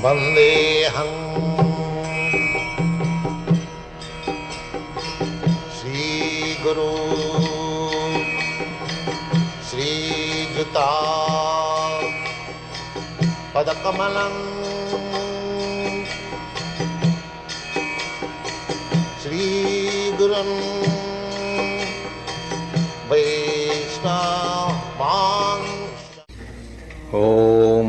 Vandeham Sri Guru Sri Juta Padakamalam Sri Gurun Vaishnava Om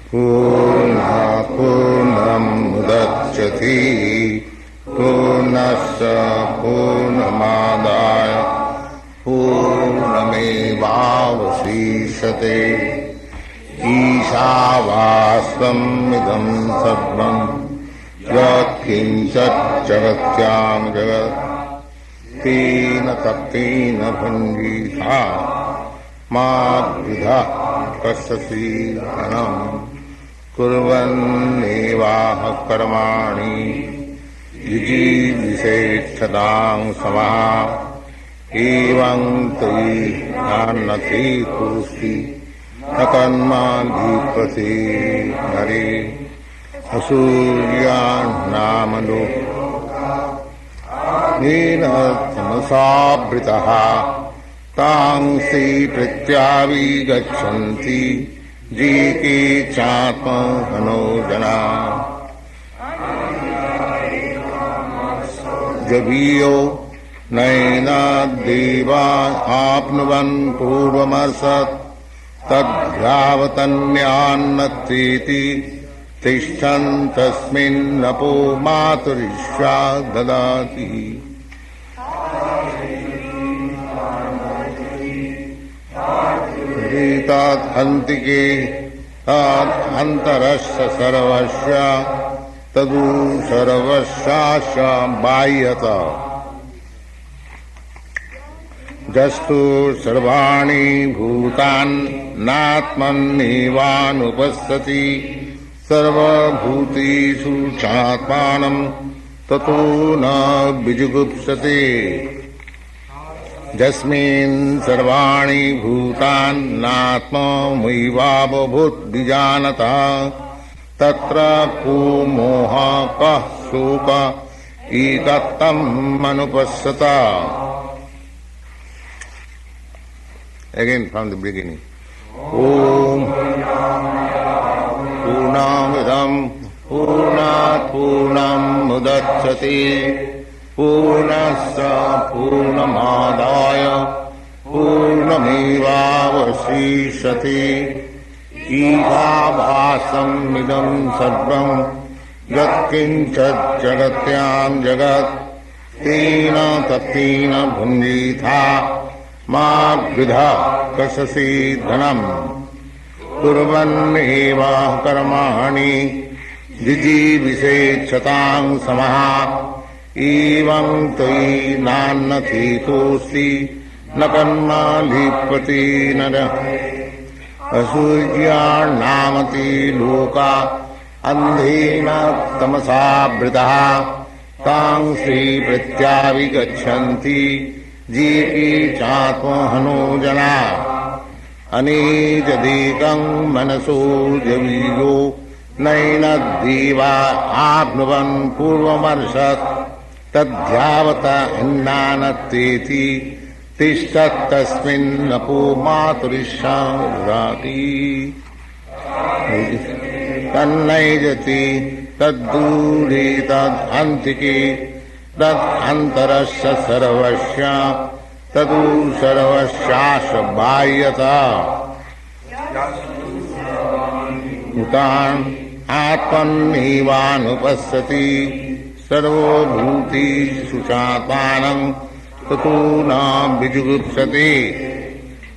Purna Purnam Mudachyati Purnasya Purnamadaya Purnamevavasishate Ishavasvam idam sarvam Yat kinchat jagatyam jagat Tina taptina bhanjitha Madvidha kasasi dhanam Kurvannevaha karmani Yujivishechadang samaha Evam tai nannati tusti Nakanmadhipati nari Asuryan namanu Nina tamasabritaha Tangsi prityavi gachanti Jiki chatma hanojana Javiyo naina deva apnuvan purvamasat Tadhyavatanyannatiti Tishtan tasmin napo maturishya dadati Tad hantike tad antarasya sarvasya Tadu sarvasya bayata Jastu sarvani bhutan natmannivanupastati Sarva bhutishu chatmanam tato na bijugupsate Jasmin sarvani bhutan natma muivabhut bijanata Tatra ko moha kah soka ekatam manupassata Again from the beginning. Om Purnamidam Purnat Purnam Mudachyati Purnasya Purnamadaya Purnamevavasishate Ishavasam idam sarvam Yat kinchat jagatyam jagat Tina tatina bhunjitha Madvidha kasasi dhanam Kurvaneva karmani Jijivishechatang samaha Evam tai nannati tosti Nakanma lipati nara Asujya namati loka Andhena tamasabritaha Tang sri prityavi gachanti Jiki chatma hanojana Anijadikam manaso javiyo Naina deva apnuvan purvamarsat Tadhyavata innanateti Tishtat tasmin napo maturishya Tannaijati tadduri tadhantiki Tad antarasya sarvasya Tadu sarvasyasya bhayata Utan atmannivanupassati Sarvo bhuti suchatmanam Tato na bijugupsati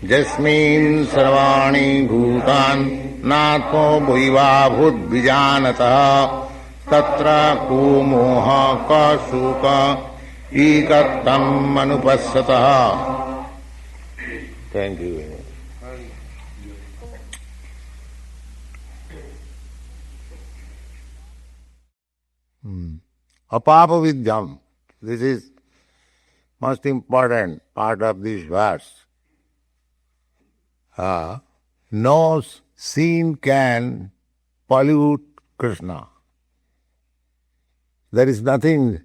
Jasmin sarvani bhutan Natmo bhuiva bhut bijanata Tatra ko moha ka suka ekatam manupassata Thank you. Apapa vidyam. This is most important part of this verse. no sin can pollute Krishna. There is nothing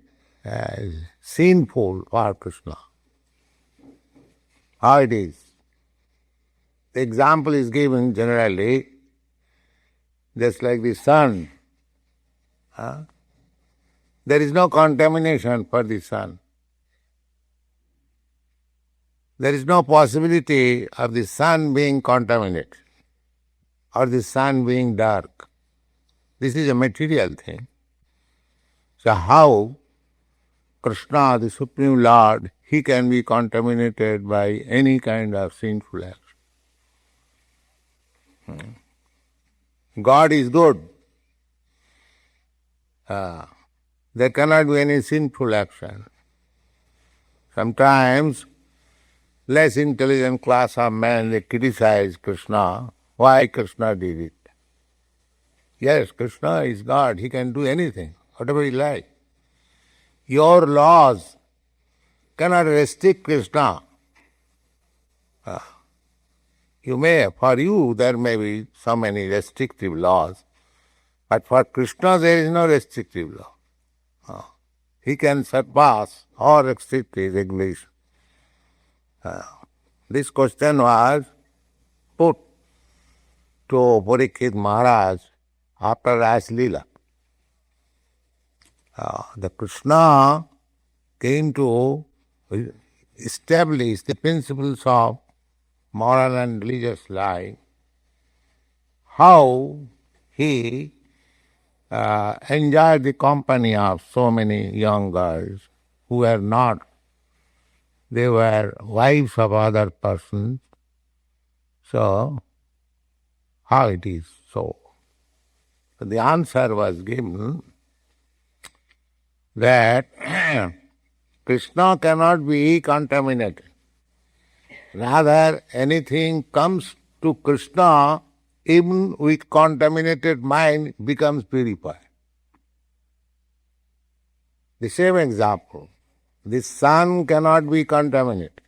sinful for Krishna. How it is? The example is given generally, just like the sun. There is no contamination for the sun. There is no possibility of the sun being contaminated or the sun being dark. This is a material thing. So how Krishna, the Supreme Lord, he can be contaminated by any kind of sinful action? God is good. There cannot be any sinful action. Sometimes less intelligent class of men, they criticize Krishna. Why Krishna did it? Yes, Krishna is God. He can do anything, whatever he likes. Your laws cannot restrict Krishna. For you there may be so many restrictive laws, but for Krishna there is no restrictive law. He can surpass all restrictive regulation. This question was put to Purification Maharaj after Ras Leela. The Krishna came to establish the principles of moral and religious life, how he enjoyed the company of so many young girls who were not, they were wives of other persons. So, how it is so? So the answer was given that Krishna cannot be contaminated. Rather, anything comes to Krishna, even with contaminated mind, becomes purified. The same example, the sun cannot be contaminated.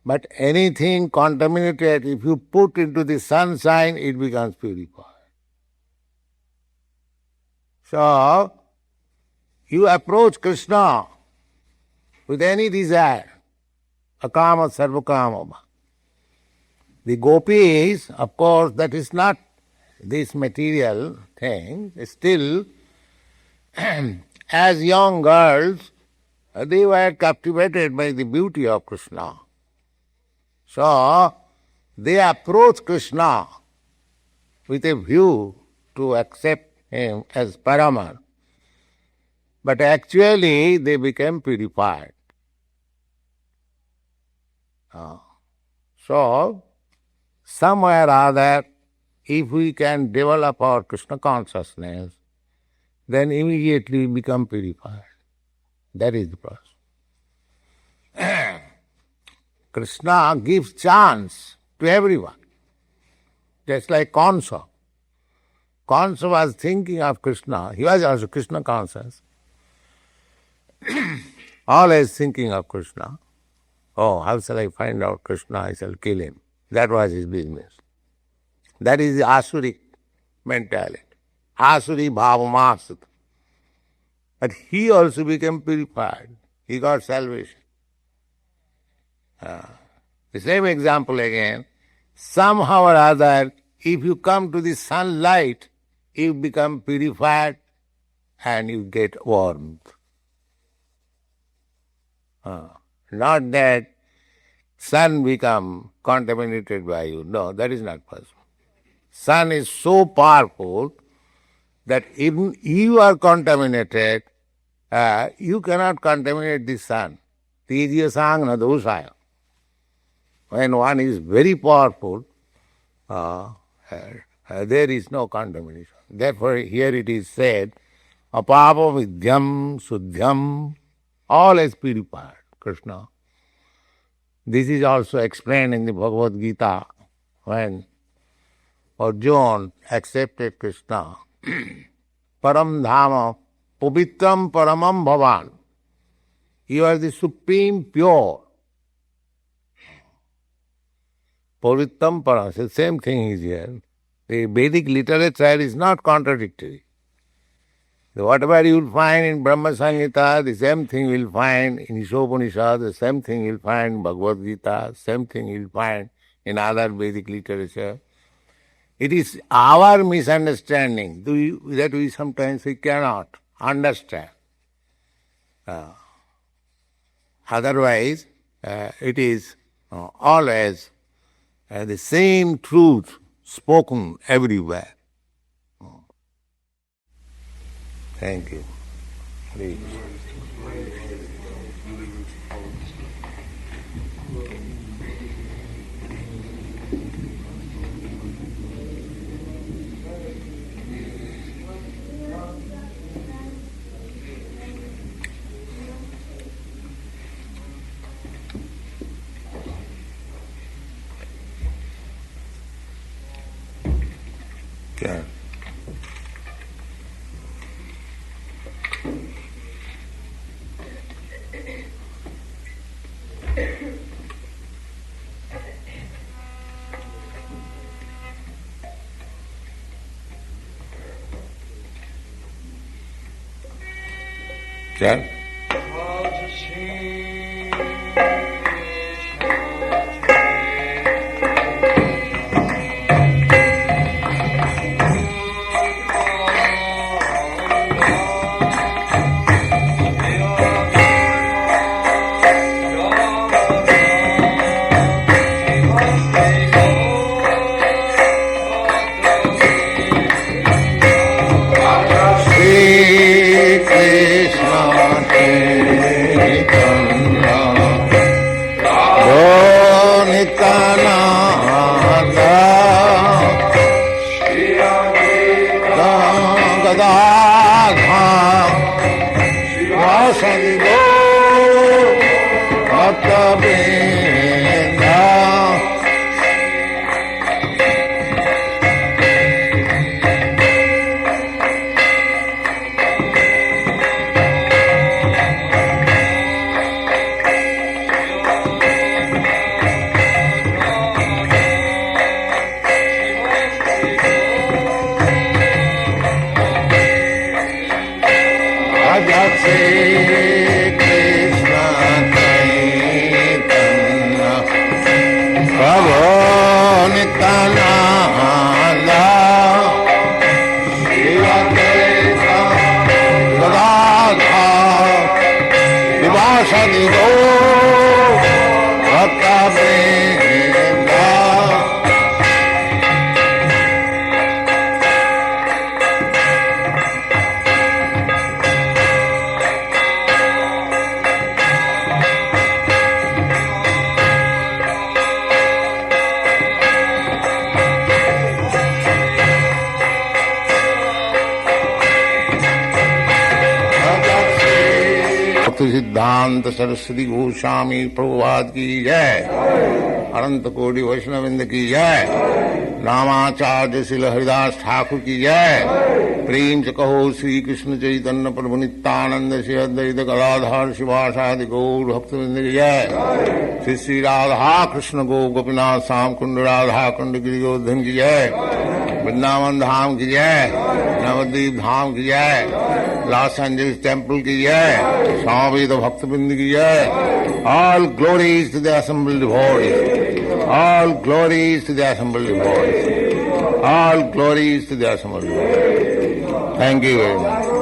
But anything contaminated, if you put into the sunshine, it becomes purified. So, you approach Krishna with any desire, akama sarvakama. The gopis, of course, that is not this material thing. Still, as young girls, they were captivated by the beauty of Krishna. So, they approach Krishna with a view to accept him as Paraman. But actually, they became purified. So, somewhere or other, if we can develop our Krishna consciousness, then immediately we become purified. That is the process. Krishna gives chance to everyone. Just like Kansa. Kansa was thinking of Krishna. He was also Krishna conscious. Always thinking of Krishna. Oh, how shall I find out Krishna? I shall kill him. That was his business. That is the Asuric mentality. Asuri bhavamasut. But he also became purified. He got salvation. The same example again. Somehow or other, if you come to the sunlight, you become purified and you get warmth. Not that sun become contaminated by you. No, that is not possible. Sun is so powerful that even you are contaminated, you cannot contaminate the sun. Tijya sangna dosaya. When one is very powerful, there is no contamination. Therefore, here it is said, apapa vidyam suddhyam, all is purified, Krishna. This is also explained in the Bhagavad Gita when Arjuna accepted Krishna. Param dhama pavitram paramam bhavan. You are the supreme pure. Pavittam Param. The same thing is here. The Vedic literature is not contradictory. So whatever you will find in Brahma Samhita, the same thing you will find in Isopanisad, the same thing you will find in Bhagavad Gita, same thing you will find in other Vedic literature. It is our misunderstanding that we sometimes we cannot understand. Otherwise, it is always the same truth spoken everywhere. Thank you. Please. Yeah. Yeah. सिद्धांत सरस्वती गोस्वामी प्रभुपाद की जय, अनंत कोटि वैष्णववृंद की जय, रामाचार्य श्रील हरिदास ठाकुर की जय। प्रेम से कहो श्री कृष्ण चैतन्य प्रभु नित्यानंद श्री अद्वैत गदाधर शिवासादि गौर भक्तवृंद की जय। श्री श्री राधा कृष्ण गो गोपीनाथ श्याम कुंड राधा कुंड गिरि गोवर्धन की जय, वृंदावन धाम की जय, नवद्वीप धाम की जय, लॉस एंजल्स टेम्पल की जय, स्वामी भक्तवृंद की जय। All glories to the assembled devotees. All glories to the assembled devotees. All glories to the assembled devotees. Thank you very much.